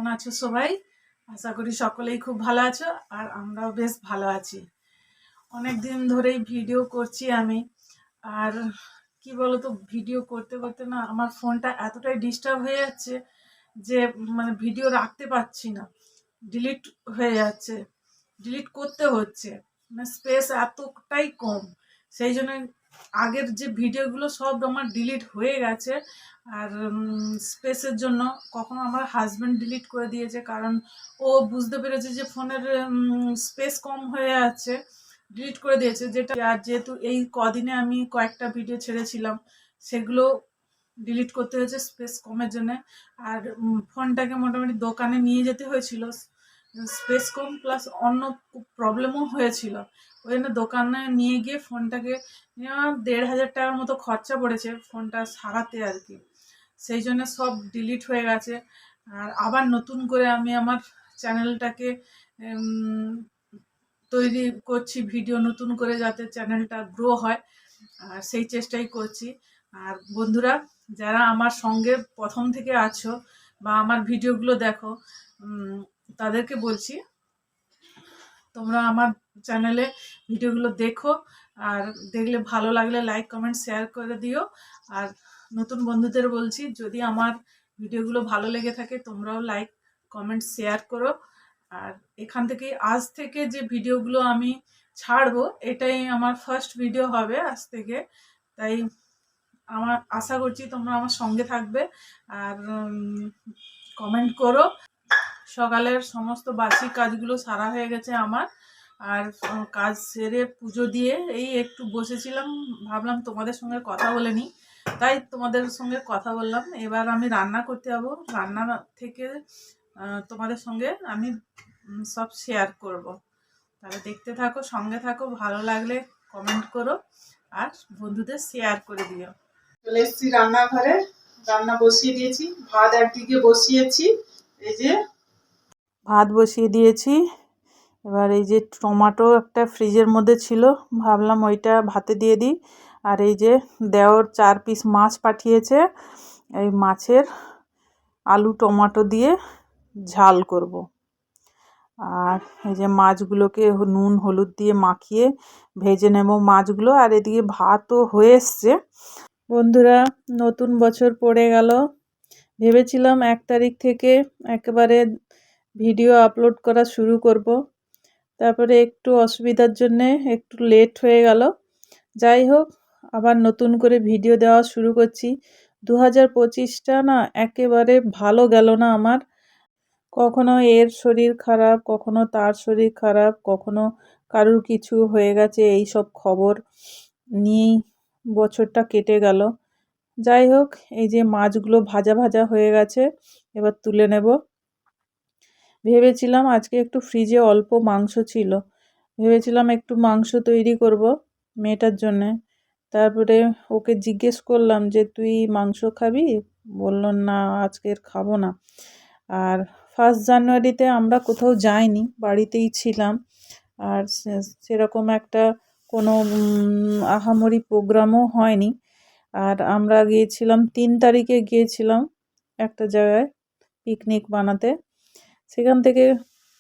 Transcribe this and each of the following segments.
কেমন আছো সবাই? আশা করি সকলেই খুব ভালো আছো আর আমরাও বেশ ভালো আছি। অনেক দিন ধরেই ভিডিও করছি আমি। আর কি বলতো, ভিডিও করতে করতে না আমার ফোনটা এতটাই ডিস্টার্ব হয়ে যাচ্ছে যে মানে ভিডিও রাখতে পারছি না, ডিলিট হয়ে যাচ্ছে, ডিলিট করতে হচ্ছে, মানে স্পেস এতটাই কম। সেই জন্য আগের যে ভিডিওগুলো সব আমার ডিলিট হয়ে গেছে। আর স্পেসের জন্য কখনো আমার হাজব্যান্ড ডিলিট করে দিয়েছে, কারণ ও বুঝতে পেরেছে যে ফোনের স্পেস কম হয়ে যাচ্ছে, ডিলিট করে দিয়েছে। যেটা আর যেহেতু এই কদিনে আমি কয়েকটা ভিডিও ছেড়েছিলাম, সেগুলো ডিলিট করতে হয়েছে স্পেস কমের জন্য। আর ফোনটাকে মোটামুটি দোকানে নিয়ে যেতে হয়েছিল, স্পেস কম প্লাস অন্য প্রবলেমও হয়েছিল। ওই জন্য দোকানে নিয়ে গিয়ে ফোনটাকে ১,৫০০ টাকার মতো খরচা পড়েছে ফোনটা সারাতে আর কি। সেই জন্য সব ডিলিট হয়ে গেছে। আর আবার নতুন করে আমি আমার চ্যানেলটাকে তৈরি করছি, ভিডিও নতুন করে যাতে চ্যানেলটা গ্রো হয়, আর সেই চেষ্টাই করছি। আর বন্ধুরা, যারা আমার সঙ্গে প্রথম থেকে আছো বা আমার ভিডিওগুলো দেখো, তাদেরকে বলছি তোমরা আমার চ্যানেলে ভিডিওগুলো দেখো, আর দেখলে ভালো লাগলে লাইক কমেন্ট শেয়ার করে দিও। আর নতুন বন্ধুদের বলছি, যদি আমার ভিডিওগুলো ভালো লেগে থাকে তোমরাও লাইক কমেন্ট শেয়ার করো। আর এখান থেকে আজ থেকে যে ভিডিওগুলো আমি ছাড়বো, এটাই আমার ফার্স্ট ভিডিও হবে আজ থেকে। তাই আমার আশা করছি তোমরা আমার সঙ্গে থাকবে আর কমেন্ট করো। সকালের সমস্ত বাসি কাজগুলো সারা হয়ে গেছে আমার। আর কাজ সেরে পুজো দিয়ে এই একটু বসেছিলাম, ভাবলাম তোমাদের সঙ্গে কথা বলে নিই, তাই তোমাদের সঙ্গে কথা বললাম। এবার আমি রান্না করতে যাবো, রান্না থেকে তোমাদের সঙ্গে আমি সব শেয়ার করব। তাহলে দেখতে থাকো, সঙ্গে থাকো, ভালো লাগলে কমেন্ট করো আর বন্ধুদের শেয়ার করে দিও। চলে এসেছি রান্নাঘরে, রান্না বসিয়ে দিয়েছি, ভাত একদিকে বসিয়েছি, এই যে ভাত বসিয়ে দিয়েছি। এবার এই যে টমেটো একটা ফ্রিজের মধ্যে ছিল, ভাবলাম ওইটা ভাতে দিয়ে দিই। আর এই যে দেওর 4 পিস মাছ পাঠিয়েছে, এই মাছের আলু টমেটো দিয়ে ঝাল করব। আর এই যে মাছগুলোকে নুন হলুদ দিয়ে মাখিয়ে ভেজে নেব মাছগুলো। আর এদিকে ভাতও হয়ে এসছে। বন্ধুরা, নতুন বছর পড়ে গেল, ভেবেছিলাম 1 তারিখ থেকে একেবারে ভিডিও আপলোড করা শুরু করব, তারপরে একটু অসুবিধার জন্যে একটু লেট হয়ে গেল। যাই হোক, আবার নতুন করে ভিডিও দেওয়া শুরু করছি। 2025টা না একেবারে ভালো গেল না আমার। কখনো এর শরীর খারাপ, কখনো তার শরীর খারাপ, কখনো কারুর কিছু হয়ে গেছে, এই সব খবর নিয়েই বছরটা কেটে গেল। যাই হোক, এই যে মাছগুলো ভাজা ভাজা হয়ে গেছে, এবার তুলে নেব। ভেবেছিলাম আজকে একটু ফ্রিজে অল্প মাংস ছিল, ভেবেছিলাম একটু মাংস তৈরি করব মেয়েটার জন্যে। তারপরে ওকে জিজ্ঞেস করলাম যে তুই মাংস খাবি? বলল না, আজকের খাবো না। আর 1 জানুয়ারিতে আমরা কোথাও যাইনি, বাড়িতেই ছিলাম। আর সেরকম একটা কোনো আহামরি প্রোগ্রামও হয়নি। আর আমরা গিয়েছিলাম 3 তারিখে গিয়েছিলাম একটা জায়গায় পিকনিক বানাতে, সেখান থেকে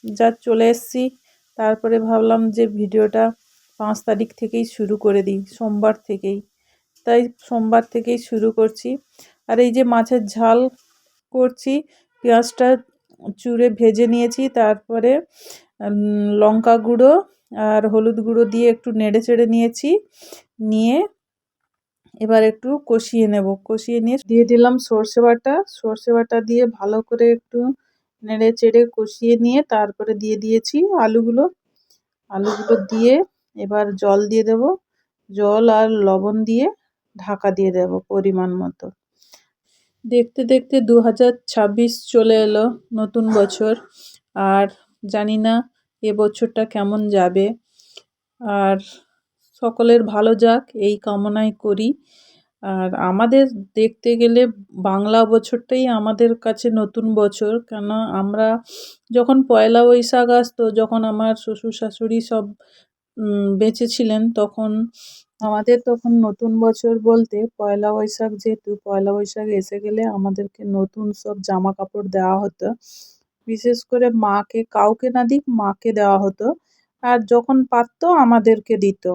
যা চলে এসেছি। তারপরে ভাবলাম যে ভিডিওটা 5 তারিখ থেকেই শুরু করে দিই, সোমবার থেকেই। তাই সোমবার থেকেই শুরু করছি। আর এই যে মাছের ঝাল করছি, পেঁয়াজটা চুড়ে ভেজে নিয়েছি, তারপরে লঙ্কা গুঁড়ো আর হলুদ গুঁড়ো দিয়ে একটু নেড়ে চেড়ে নিয়েছি, নিয়ে এবার একটু কষিয়ে নেব। কষিয়ে নিয়ে দিয়ে দিলাম সর্ষে বাটা। সর্ষে বাটা দিয়ে ভালো করে একটু নেড়ে চেড়ে কষিয়ে নিয়ে তারপরে দিয়ে দিয়েছি আলুগুলো। আলুগুলো দিয়ে এবার জল দিয়ে দেব, জল আর লবণ দিয়ে ঢাকা দিয়ে দেব পরিমাণ মতো। দেখতে দেখতে 2026 চলে এলো, নতুন বছর। আর জানি না এ বছরটা কেমন যাবে। আর সকলের ভালো যাক এই কামনাই করি। আর আমাদের দেখতে গেলে বাংলা বছরটাই আমাদের কাছে নতুন বছর। কেন আমরা যখন পয়লা বৈশাখ আসতো, যখন আমার শ্বশুর শাশুড়ি সব বেঁচে ছিলেন, তখন আমাদের তখন নতুন বছর বলতে পয়লা বৈশাখ, যেহেতু পয়লা বৈশাখ এসে গেলে আমাদেরকে নতুন সব জামা কাপড় দেওয়া হতো। বিশেষ করে মাকে, কাউকে না দিক মাকে দেওয়া হতো, আর যখন পারতো আমাদেরকে দিত।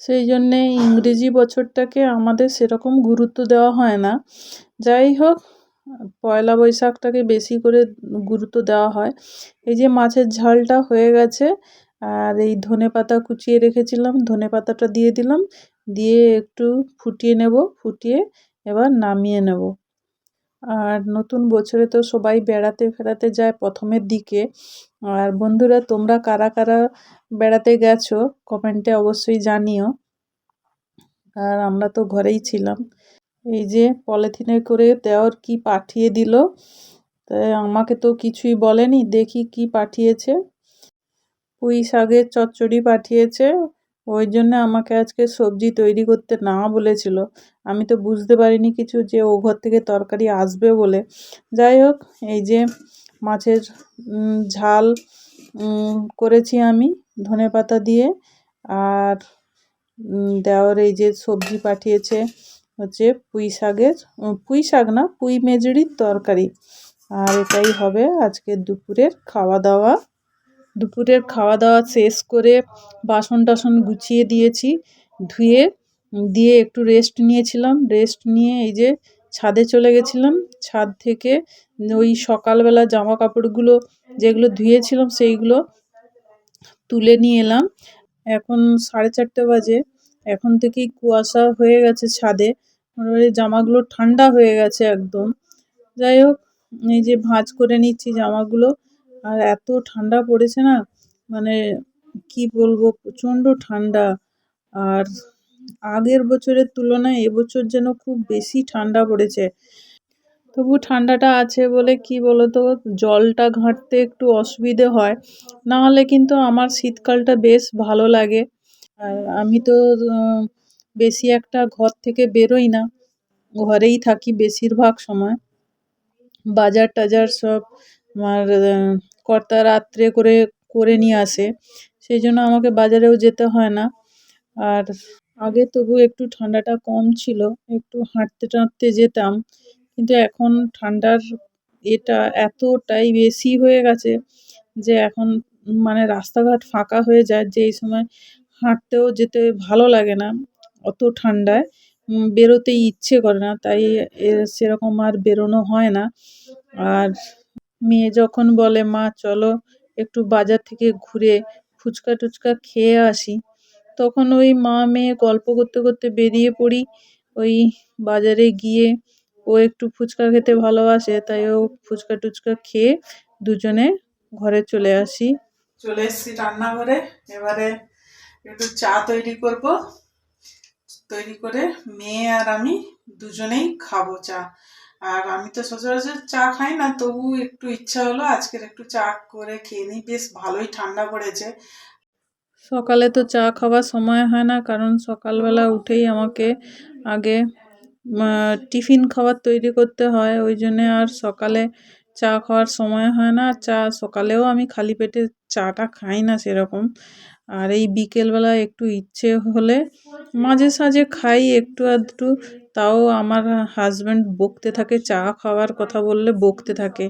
সেই জন্যে ইংরেজি বছরটাকে আমাদের সেরকম গুরুত্ব দেওয়া হয় না। যাই হোক, পয়লা বৈশাখটাকে বেশি করে গুরুত্ব দেওয়া হয়। এই যে মাছের ঝালটা হয়ে গেছে, আর এই ধনেপাতা কুচিয়ে রেখেছিলাম, ধনেপাতাটা দিয়ে দিলাম, দিয়ে একটু ফুটিয়ে নেব, ফুটিয়ে এবার নামিয়ে নেব। আর নতুন বছরে তো সবাই বেড়াতে ফেরাতে যায় প্রথমের দিকে। আর বন্ধুরা, তোমরা কারা কারা বেড়াতে গেছো কমেন্টে অবশ্যই জানিও। আর আমরা তো ঘরেই ছিলাম। এই যে পলিথিনে করে দেওর কি পাঠিয়ে দিল, তাই আমাকে তো কিছুই বলেনি, দেখি কি পাঠিয়েছে। পুঁই শাকের চচ্চড়ি পাঠিয়েছে, ওই জন্য আমাকে আজকে সবজি তৈরি করতে না বলেছিল। আমি তো বুঝতে পারিনি কিছু যে ও ঘর থেকে তরকারি আসবে বলে। যাই হোক, এই যে মাছের ঝাল করেছি আমি ধনেপাতা দিয়ে। আর দেওর এই যে সবজি পাঠিয়েছে হচ্ছে পুঁই শাকের, পুঁই শাক না, পুঁই মেজড়ির তরকারি। আর এটাই হবে আজকে দুপুরের খাওয়া দাওয়া। দুপুরের খাওয়া দাওয়া শেষ করে বাসন টাসন গুছিয়ে দিয়েছি, ধুয়ে দিয়ে একটু রেস্ট নিয়েছিলাম। রেস্ট নিয়ে এই যে ছাদে চলে গেছিলাম। ছাদ থেকে ওই সকালবেলা জামা কাপড়গুলো যেগুলো ধুয়েছিলাম সেইগুলো তুলে নিয়ে এলাম। এখন 4:30 বাজে, এখন থেকেই কুয়াশা হয়ে গেছে ছাদে, জামাগুলো ঠান্ডা হয়ে গেছে একদম। যাই হোক, এই যে ভাঁজ করে নিচ্ছি জামাগুলো। আর এত ঠান্ডা পড়েছে না, মানে কি বলবো, প্রচণ্ড ঠান্ডা। আর আগের বছরের তুলনায় এবছর যেন খুব বেশি ঠান্ডা পড়েছে। তবু ঠান্ডাটা আছে বলে কি বলতো, জলটা ঘাঁটতে একটু অসুবিধে হয়, না হলে কিন্তু আমার শীতকালটা বেশ ভালো লাগে। আর আমি তো বেশি একটা ঘর থেকে বেরোই না, ঘরেই থাকি বেশিরভাগ সময়। বাজার টাজার সব আমার কর্তা রাত্রে করে করে নিয়ে আসে, সেই জন্য আমাকে বাজারেও যেতে হয় না। আর আগে তবু একটু ঠান্ডাটা কম ছিল, একটু হাঁটতে টাঁটতে যেতাম, কিন্তু এখন ঠান্ডার এটা এতটাই বেশি হয়ে গেছে যে এখন মানে রাস্তাঘাট ফাঁকা হয়ে যায়, যেই সময় হাঁটতেও যেতে ভালো লাগে না, অত ঠান্ডায় বেরোতে ইচ্ছে করে না, তাই সেরকম আর বেরোনো হয় না। আর মেয়ে যখন বলে মা চলো একটু বাজার থেকে ঘুরে ফুচকা টুচকা খেয়ে আসি, তখন ওই মা মেয়ে গল্প করতে করতে বেরিয়ে পড়ি ওই বাজারে গিয়ে। ও একটু ফুচকা খেতে ভালোবাসে, তাই ও ফুচকা টুচকা খেয়ে দুজনে ঘরে চলে আসি। চলে এসেছি রান্নাঘরে, এবারে একটু চা তৈরি করব। তৈরি করে মেয়ে আর আমি দুজনেই খাবো চা। আর আমি তো সচরাচর চা খাই না, তবু একটু ইচ্ছা হলো আজকের একটু চা করে খেয়ে নিই, বেশ ভালোই ঠান্ডা পড়েছে। সকালে তো চা খাওয়ার সময় হয় না, কারণ সকালবেলা উঠেই আমাকে আগে টিফিন খাবার তৈরি করতে হয়, ওই জন্যে আর সকালে চা খাওয়ার সময় হয় না। চা সকালেও আমি খালি পেটে চাটা খাই না সেরকম। আর এই বিকেলবেলা একটু ইচ্ছে হলে মাঝে সাঝে খাই একটু আধটু, তাও আমার হাজব্যান্ড বকতে থাকে, চা খাওয়ার কথা বললে বকতে থাকে।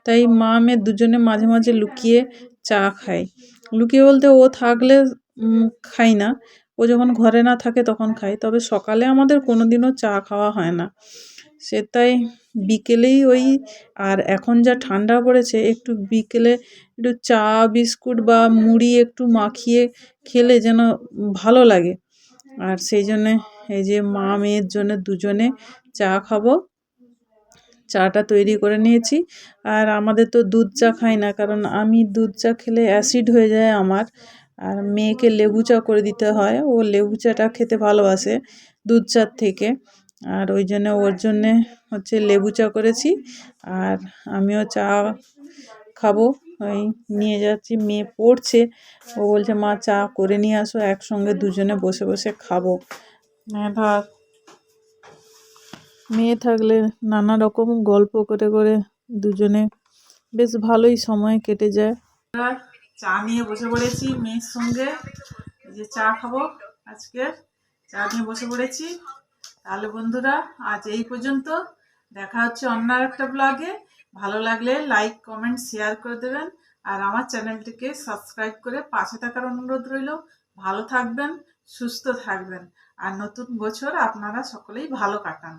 তাই মা মেয়ে দুজনে মাঝে মাঝে লুকিয়ে চা খাই। লুকিয়ে বলতে ও থাকলে খাই না, ও যখন ঘরে না থাকে তখন খাই, তবে সকালে আমাদের কোনোদিনও চা খাওয়া হয় না। সে তাই বিকেলেই ওই, আর এখন যা ঠান্ডা পড়েছে একটু বিকেলে একটু চা বিস্কুট বা মুড়ি একটু মাখিয়ে খেলে যেন ভালো লাগে। আর সেই জন্যে এই যে মা মেয়ের জন্য দুজনে চা খাবো, চাটা তৈরি করে নিয়েছি। আর আমাদের তো দুধ চা খাই না, কারণ আমি দুধ চা খেলে অ্যাসিড হয়ে যায় আমার। আর মেয়েকে লেবু চা করে দিতে হয়, ও লেবু চাটা খেতে ভালোবাসে দুধ চার থেকে। আর ওই জন্য ওর জন্যে হচ্ছে লেবু চা করেছি, আর আমিও চা খাবো। ওই নিয়ে যাচ্ছি, মেয়ে পড়ছে, ও বলছে মা চা করে নিয়ে আসো, একসঙ্গে দুজনে বসে বসে খাবো। মেয়ে থাকলে নানা রকম গল্প করে করে দুজনে বেশ ভালোই সময় কেটে যায়। চা নিয়ে বসে পড়েছি মেয়ের সঙ্গে, যে চা খাবো আজকে, চা নিয়ে বসে পড়েছি। তাহলে বন্ধুরা আজ এই পর্যন্ত, দেখা হচ্ছে অন্য একটা ব্লগে। ভালো লাগলে লাইক কমেন্ট শেয়ার করে দেবেন, আর আমার চ্যানেলটিকে সাবস্ক্রাইব করে পাশে থাকার অনুরোধ রইল। ভালো থাকবেন, সুস্থ থাকবেন, আর নতুন বছর আপনারা সকলেই ভালো কাটান।